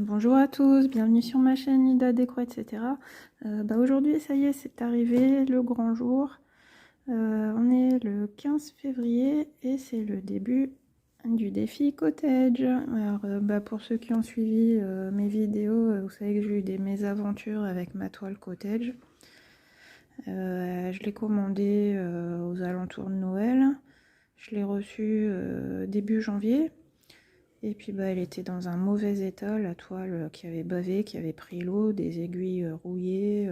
Bonjour à tous, bienvenue sur ma chaîne Nida Déco, etc. Aujourd'hui, ça y est, c'est arrivé, le grand jour. On est le 15 février et c'est le début du défi cottage. Alors, pour ceux qui ont suivi mes vidéos, vous savez que j'ai eu des mésaventures avec ma toile cottage. Je l'ai commandée aux alentours de Noël. Je l'ai reçue début janvier. Et puis elle était dans un mauvais état, la toile qui avait bavé, qui avait pris l'eau, des aiguilles rouillées,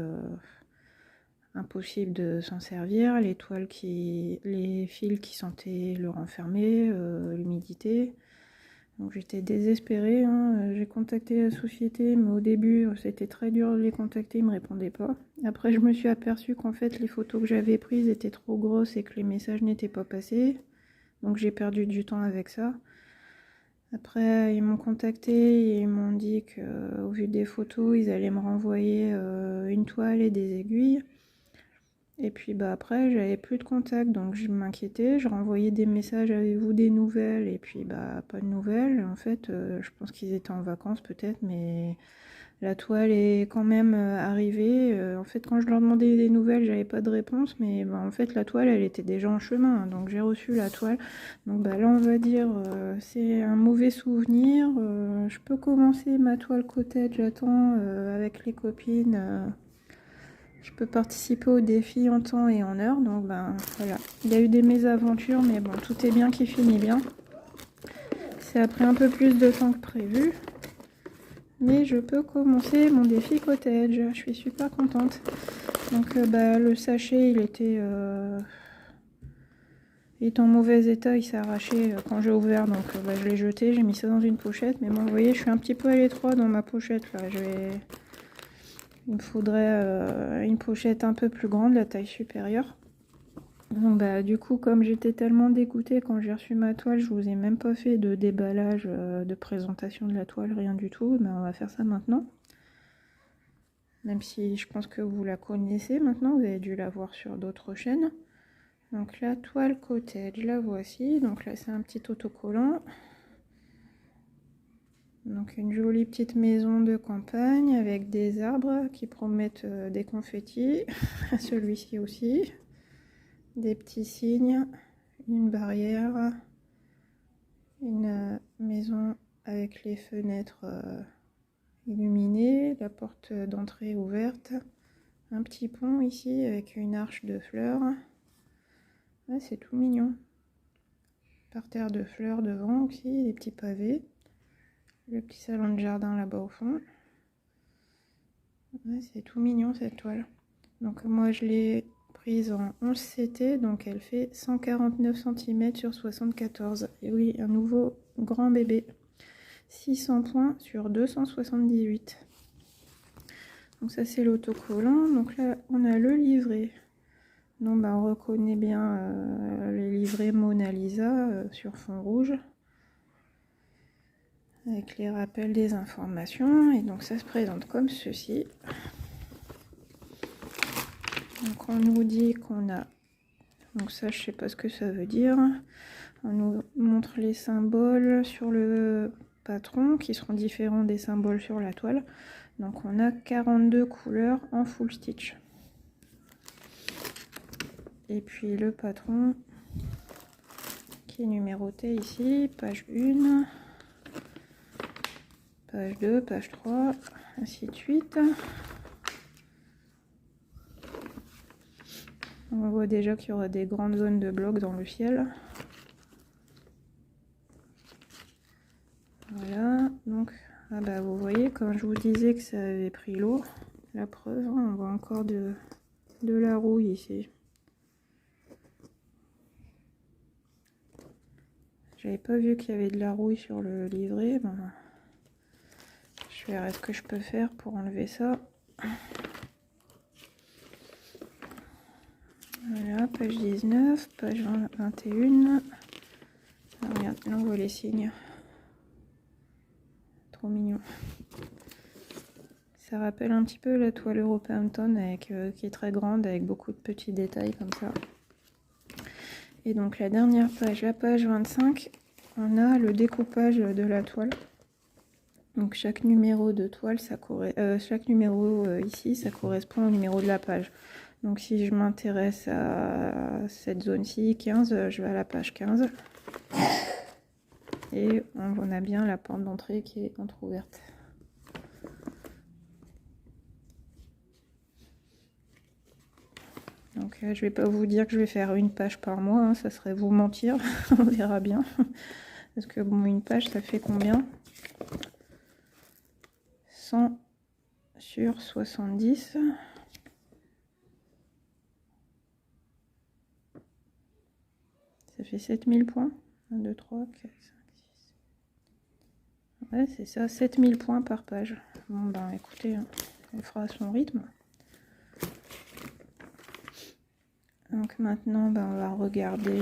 impossible de s'en servir, les fils qui sentaient le renfermer, l'humidité. Donc j'étais désespérée, hein. J'ai contacté la société, mais au début c'était très dur de les contacter, ils ne me répondaient pas. Après je me suis aperçue qu'en fait les photos que j'avais prises étaient trop grosses et que les messages n'étaient pas passés. Donc j'ai perdu du temps avec ça. Après, ils m'ont contacté et ils m'ont dit qu'au vu des photos, ils allaient me renvoyer une toile et des aiguilles. Et puis après, j'avais plus de contact, donc je m'inquiétais. Je renvoyais des messages, avez-vous des nouvelles? Et puis pas de nouvelles. En fait, je pense qu'ils étaient en vacances peut-être, mais la toile est quand même arrivée. En fait, quand je leur demandais des nouvelles, j'avais pas de réponse, mais en fait, la toile, elle était déjà en chemin, donc j'ai reçu la toile. Donc là, on va dire, c'est un mauvais souvenir. Je peux commencer ma toile cottage, j'attends, avec les copines. Je peux participer au défi en temps et en heure, donc voilà. Il y a eu des mésaventures, mais bon, tout est bien qui finit bien. C'est après un peu plus de temps que prévu. Mais je peux commencer mon défi cottage, je suis super contente. Donc le sachet il était en mauvais état, il s'est arraché quand j'ai ouvert, donc je l'ai jeté, j'ai mis ça dans une pochette. Mais bon, vous voyez, je suis un petit peu à l'étroit dans ma pochette là. Il me faudrait une pochette un peu plus grande, la taille supérieure. Donc du coup, comme j'étais tellement dégoûtée quand j'ai reçu ma toile, je vous ai même pas fait de déballage, de présentation de la toile, rien du tout. On va faire ça maintenant. Même si je pense que vous la connaissez maintenant, vous avez dû la voir sur d'autres chaînes. Donc la toile cottage, la voici. Donc là c'est un petit autocollant. Donc une jolie petite maison de campagne avec des arbres qui promettent des confettis. Celui-ci aussi. Des petits signes, une barrière, une maison avec les fenêtres illuminées, la porte d'entrée ouverte, un petit pont ici avec une arche de fleurs. Ouais, c'est tout mignon. Parterre de fleurs devant aussi, des petits pavés. Le petit salon de jardin là-bas au fond. Ouais, c'est tout mignon cette toile. Donc moi je l'ai prise en 11 CT, donc elle fait 149 cm sur 74. Et oui, un nouveau grand bébé. 600 points sur 278. Donc ça c'est l'autocollant. Donc là on a le livret. Donc on reconnaît bien le livret Mona Lisa sur fond rouge. Avec les rappels des informations. Et donc ça se présente comme ceci. Donc on nous dit qu'on a... Donc ça je sais pas ce que ça veut dire. On nous montre les symboles sur le patron qui seront différents des symboles sur la toile. Donc on a 42 couleurs en full stitch. Et puis le patron qui est numéroté ici, page 1, page 2, page 3, ainsi de suite. On voit déjà qu'il y aura des grandes zones de blocs dans le ciel. Voilà, donc vous voyez, comme je vous disais que ça avait pris l'eau, la preuve, hein, on voit encore de la rouille ici. J'avais pas vu qu'il y avait de la rouille sur le livret. Je verrai ce que je peux faire pour enlever ça. Voilà, page 19, page 21. Ah, regarde, là on voit les signes. Trop mignon. Ça rappelle un petit peu la toile Europampton avec, qui est très grande avec beaucoup de petits détails comme ça. Et donc la dernière page, la page 25, on a le découpage de la toile. Donc chaque numéro de toile, chaque numéro ici, ça correspond au numéro de la page. Donc si je m'intéresse à cette zone-ci, 15, je vais à la page 15. Et on a bien la porte d'entrée qui est entrouverte. Donc je vais pas vous dire que je vais faire une page par mois, hein, ça serait vous mentir, on verra bien. Parce que bon, une page ça fait combien? 100 sur 70. Ça fait 7000 points. 1, 2, 3, 4, 5, 6. Ouais, c'est ça, 7000 points par page. Bon, ben écoutez, hein, elle fera à son rythme. Donc maintenant, ben, on va regarder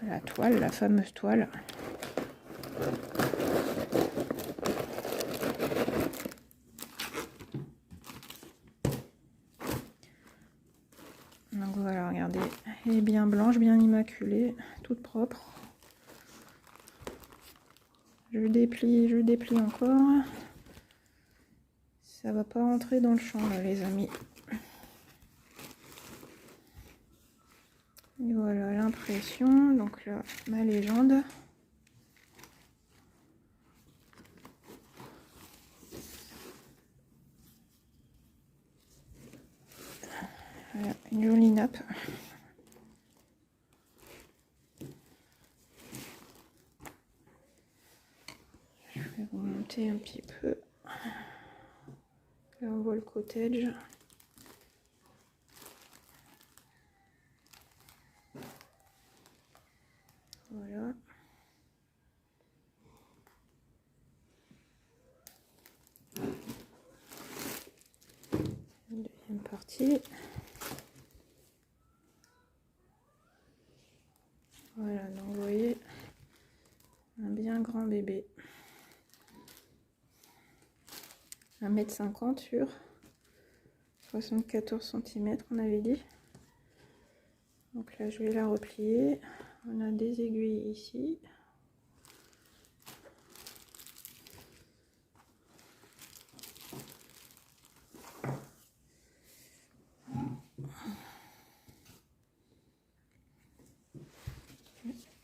la toile, la fameuse toile. Donc voilà, regardez, elle est bien blanche, bien immaculée, toute propre. Je déplie encore. Ça va pas rentrer dans le champ là, les amis. Et voilà l'impression. Donc là, ma légende. Voilà, une jolie nappe. Je vais vous monter un petit peu. Là on voit le cottage. Voilà. Deuxième partie. Voilà, donc vous voyez, un bien grand bébé. 1,50 m sur 74 cm, on avait dit. Donc là, je vais la replier. On a des aiguilles ici.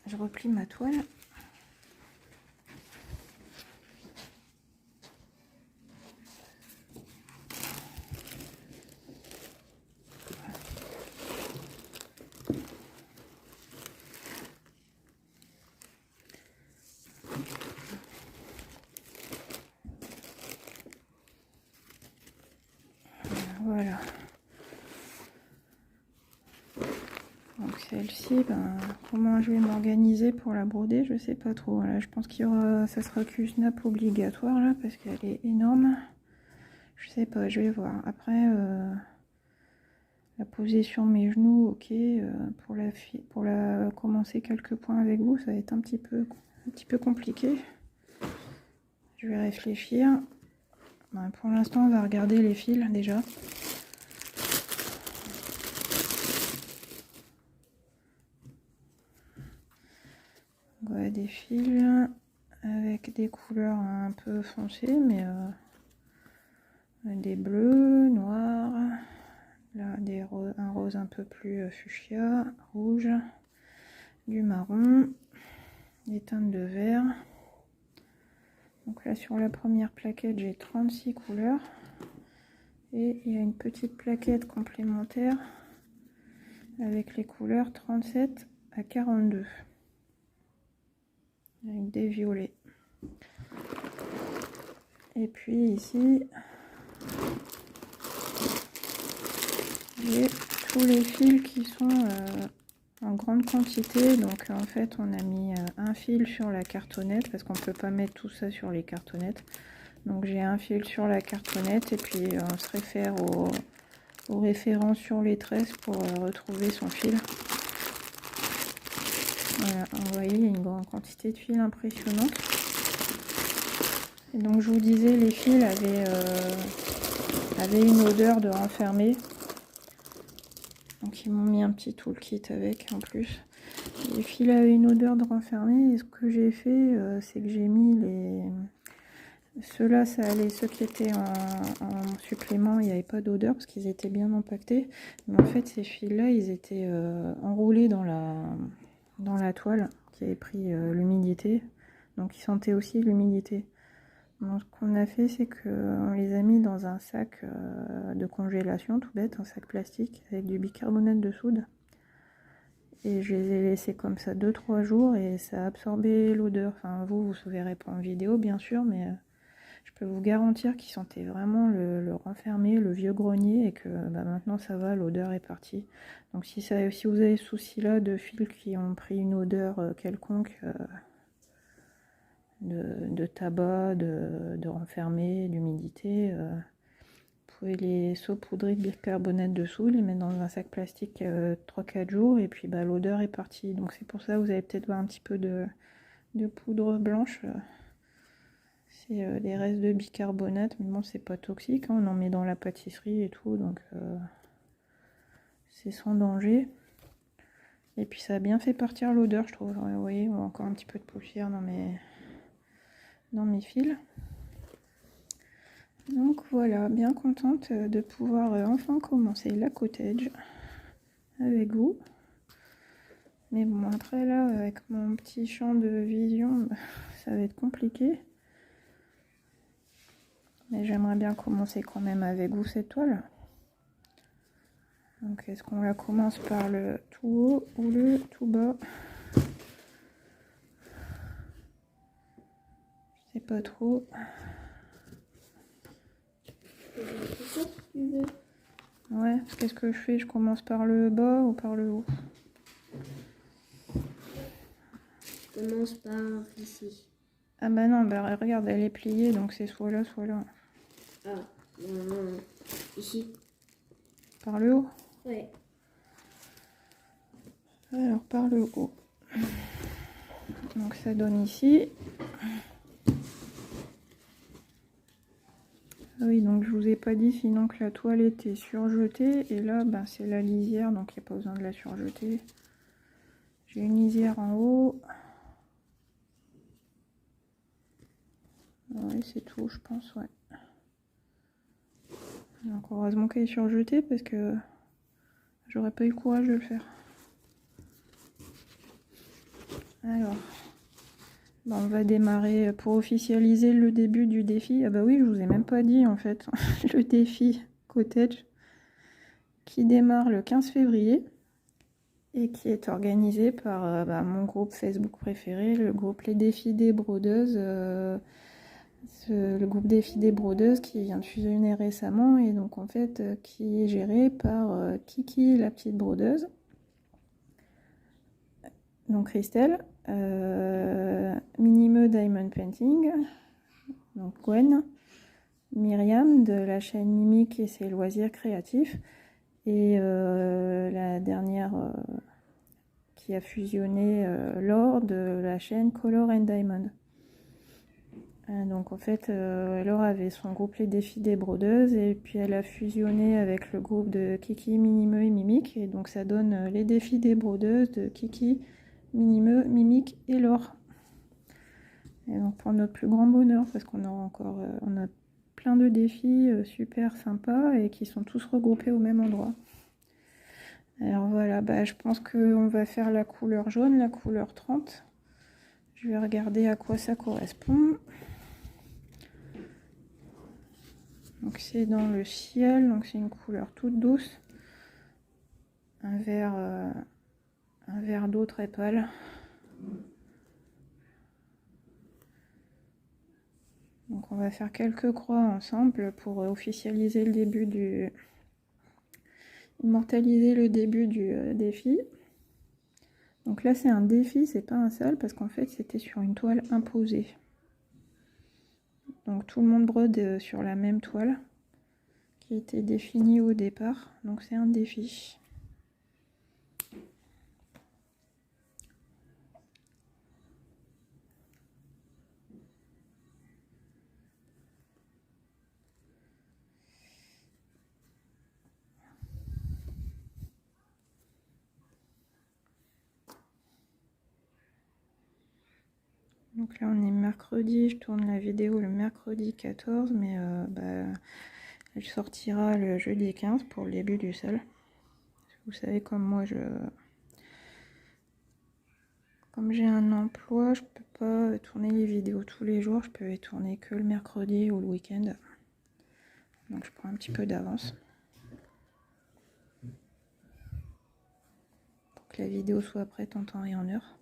Je replie ma toile. Voilà. Donc celle-ci, ben, comment je vais m'organiser pour la broder, je sais pas trop. Là, je pense qu'il y aura, ça sera Q-snap obligatoire là, parce qu'elle est énorme. Je sais pas, je vais voir. Après, la poser sur mes genoux, ok. Pour la commencer quelques points avec vous, ça va être un petit peu compliqué. Je vais réfléchir. Ben, pour l'instant, on va regarder les fils déjà. Voilà, des fils avec des couleurs un peu foncées, mais des bleus, noirs, là un rose un peu plus fuchsia, rouge, du marron, des teintes de vert. Donc là sur la première plaquette j'ai 36 couleurs et il y a une petite plaquette complémentaire avec les couleurs 37 à 42 avec des violets. Et puis ici j'ai tous les fils qui sont en grande quantité. Donc en fait on a mis un fil sur la cartonnette parce qu'on peut pas mettre tout ça sur les cartonnettes. Donc j'ai un fil sur la cartonnette et puis on se réfère aux références sur les tresses pour retrouver son fil. Voilà, vous voyez, il y a une grande quantité de fils impressionnante. Et donc je vous disais, les fils avaient une odeur de renfermé. Donc ils m'ont mis un petit toolkit avec en plus. Les fils avaient une odeur de renfermé et ce que j'ai fait, c'est que j'ai mis Ceux-là, ça allait. Ceux qui étaient en supplément, il n'y avait pas d'odeur parce qu'ils étaient bien empaquetés. Mais en fait, ces fils-là, ils étaient enroulés dans la toile qui avait pris l'humidité. Donc, ils sentaient aussi l'humidité. Donc, ce qu'on a fait, c'est qu'on les a mis dans un sac de congélation, tout bête, un sac plastique avec du bicarbonate de soude. Et je les ai laissés comme ça 2-3 jours et ça a absorbé l'odeur. Enfin, vous ne verrez pas en vidéo, bien sûr, mais je peux vous garantir qu'ils sentaient vraiment le renfermé, le vieux grenier, et que maintenant ça va, l'odeur est partie. Donc si vous avez ce souci-là de fils qui ont pris une odeur quelconque, de tabac, de renfermé, d'humidité, vous pouvez les saupoudrer de bicarbonate de soude, les mettre dans un sac plastique 3-4 jours, et puis l'odeur est partie. Donc c'est pour ça que vous allez peut-être voir un petit peu de poudre blanche. C'est des restes de bicarbonate, mais bon, c'est pas toxique, hein, on en met dans la pâtisserie et tout, donc c'est sans danger. Et puis ça a bien fait partir l'odeur, je trouve. Vous voyez, on a encore un petit peu de poussière dans mes fils. Donc voilà, bien contente de pouvoir enfin commencer la cottage avec vous. Mais bon, après là, avec mon petit champ de vision, ça va être compliqué. Mais j'aimerais bien commencer quand même avec vous cette toile. Donc est-ce qu'on la commence par le tout haut ou le tout bas? Je sais pas trop. Ouais, qu'est-ce que je fais? Je commence par le bas ou par le haut? Je commence par ici. Ah bah non, bah regarde, elle est pliée, donc c'est soit là, soit là. Ah, non, ici. Par le haut? Ouais. Alors, par le haut. Donc ça donne ici. Ah oui, donc je vous ai pas dit sinon que la toile était surjetée. Et là, ben, c'est la lisière, donc il n'y a pas besoin de la surjeter. J'ai une lisière en haut. Ouais, c'est tout, je pense, ouais. Donc heureusement qu'elle est surjetée parce que j'aurais pas eu le courage de le faire. Alors, ben, on va démarrer pour officialiser le début du défi. Ah bah oui, je vous ai même pas dit en fait. Le défi cottage qui démarre le 15 février et qui est organisé par mon groupe Facebook préféré, le groupe Les Défis des Brodeuses. Le groupe Défis des Brodeuses qui vient de fusionner récemment et donc en fait qui est géré par Kiki, la petite brodeuse. Donc Christelle, Minimeux Diamond Painting, donc Gwen, Myriam de la chaîne Mimique et ses loisirs créatifs, et la dernière qui a fusionné Laure de la chaîne Color and Diamond. Donc en fait, Laure avait son groupe Les Défis des Brodeuses et puis elle a fusionné avec le groupe de Kiki, Minimeux et Mimique, et donc ça donne Les Défis des Brodeuses de Kiki, Minimeux, Mimique et Laure. Et donc pour notre plus grand bonheur, parce qu'on aura encore on a plein de défis super sympas et qui sont tous regroupés au même endroit. Alors voilà, je pense qu'on va faire la couleur jaune, la couleur 30. Je vais regarder à quoi ça correspond. Donc c'est dans le ciel, donc c'est une couleur toute douce. Un vert d'eau très pâle. Donc on va faire quelques croix ensemble pour officialiser le début immortaliser le début du défi. Donc là c'est un défi, c'est pas un seul, parce qu'en fait c'était sur une toile imposée. Donc tout le monde brode sur la même toile qui était définie au départ, donc c'est un défi. Donc là on est mercredi, je tourne la vidéo le mercredi 14, mais elle sortira le jeudi 15 pour le début du sol. Vous savez, comme moi comme j'ai un emploi, je peux pas tourner les vidéos tous les jours, je peux les tourner que le mercredi ou le week-end. Donc je prends un petit peu d'avance pour que la vidéo soit prête en temps et en heure.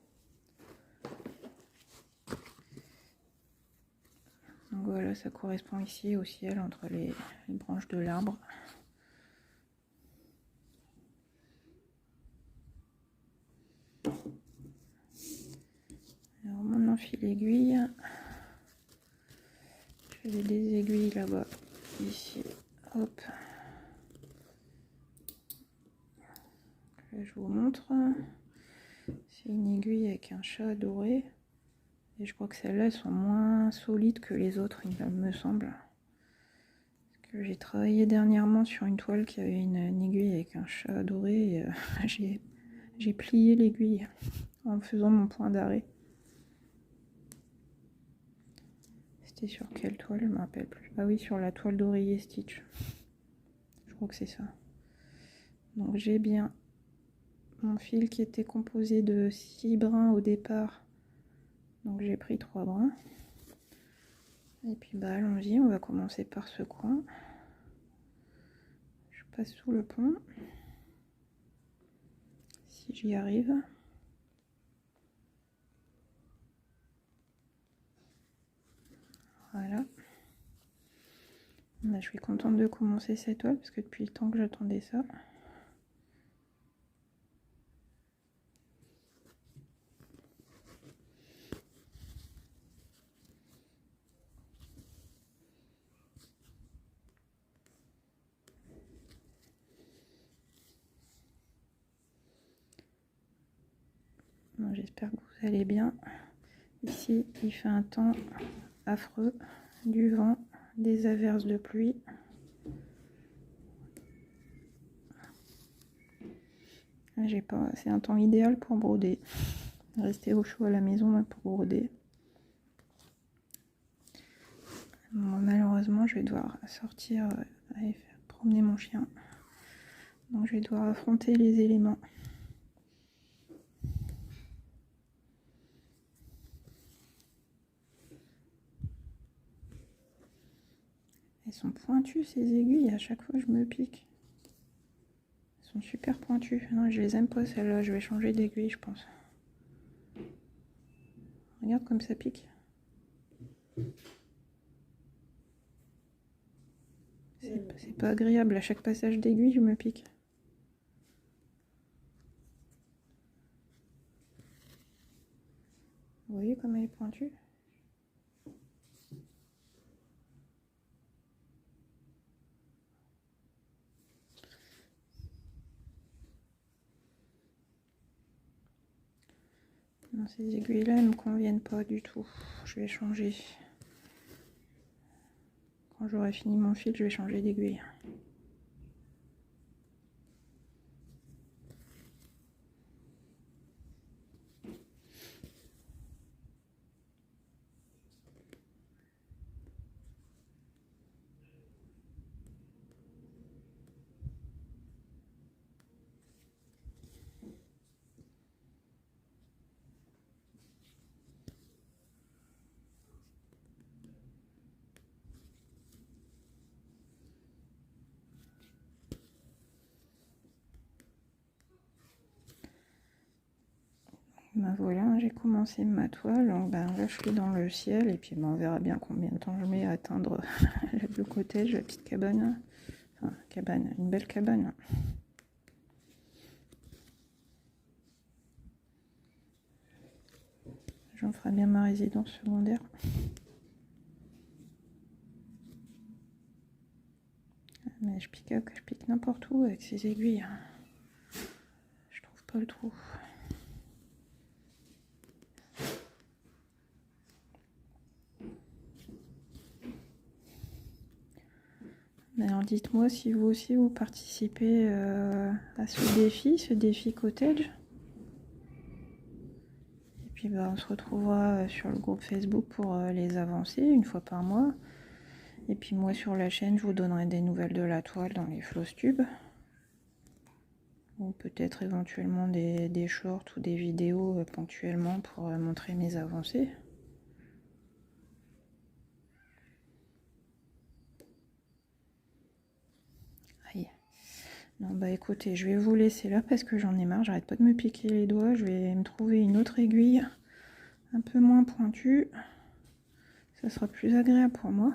Donc voilà, ça correspond ici au ciel entre les branches de l'arbre. Alors mon enfile aiguille. J'avais des aiguilles là-bas, ici, hop. Là, je vous montre. C'est une aiguille avec un chat doré. Et je crois que celles-là, elles sont moins solides que les autres, il me semble. Parce que j'ai travaillé dernièrement sur une toile qui avait une aiguille avec un chat doré. Et, j'ai plié l'aiguille en faisant mon point d'arrêt. C'était sur quelle toile? Je me rappelle plus. Ah oui, sur la toile d'oreiller Stitch. Je crois que c'est ça. Donc j'ai bien mon fil qui était composé de 6 brins au départ. Donc j'ai pris 3 brins. Et puis allons-y, on va commencer par ce coin. Je passe sous le pont. Si j'y arrive. Voilà. Là, je suis contente de commencer cette toile parce que depuis le temps que j'attendais ça. Bon, j'espère que vous allez bien. Ici, il fait un temps affreux, du vent, des averses de pluie. C'est un temps idéal pour broder. Rester au chaud à la maison pour broder. Bon, malheureusement, je vais devoir sortir aller promener mon chien. Donc je vais devoir affronter les éléments. Elles sont pointues ces aiguilles, à chaque fois je me pique. Elles sont super pointues. Non, je les aime pas celles-là, je vais changer d'aiguille je pense. Regarde comme ça pique. C'est pas agréable, à chaque passage d'aiguille je me pique. Vous voyez comme elle est pointue? Non, ces aiguilles-là, elles me conviennent pas du tout. Je vais changer. Quand j'aurai fini mon fil, je vais changer d'aiguille. Ben voilà, j'ai commencé ma toile, donc là je suis dans le ciel et puis on verra bien combien de temps je mets à atteindre le cottage, la petite cabane. Enfin, cabane, une belle cabane. J'en ferai bien ma résidence secondaire. Mais je pique n'importe où avec ces aiguilles. Je trouve pas le trou. Alors dites-moi si vous aussi vous participez à ce défi cottage. Et puis on se retrouvera sur le groupe Facebook pour les avancées une fois par mois. Et puis moi sur la chaîne, je vous donnerai des nouvelles de la toile dans les Flosstube. Ou peut-être éventuellement des shorts ou des vidéos ponctuellement pour montrer mes avancées. Aïe. Non bah écoutez, je vais vous laisser là parce que j'en ai marre, j'arrête pas de me piquer les doigts. Je vais me trouver une autre aiguille un peu moins pointue. Ça sera plus agréable pour moi.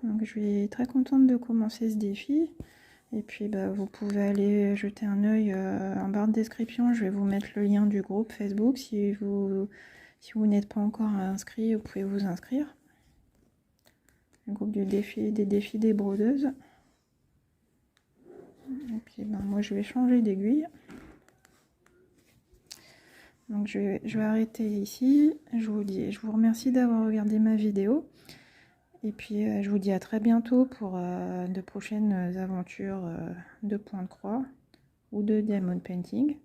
Donc je suis très contente de commencer ce défi. Et puis bah, vous pouvez aller jeter un œil en barre de description. Je vais vous mettre le lien du groupe Facebook. Si vous n'êtes pas encore inscrit, vous pouvez vous inscrire. Le groupe des défis des brodeuses. Et puis ben, moi je vais changer d'aiguille. Donc je vais arrêter ici. Je vous remercie d'avoir regardé ma vidéo. Et puis je vous dis à très bientôt pour de prochaines aventures de point de croix ou de diamond painting.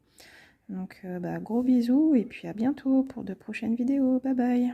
Donc bah, gros bisous et puis à bientôt pour de prochaines vidéos. Bye bye.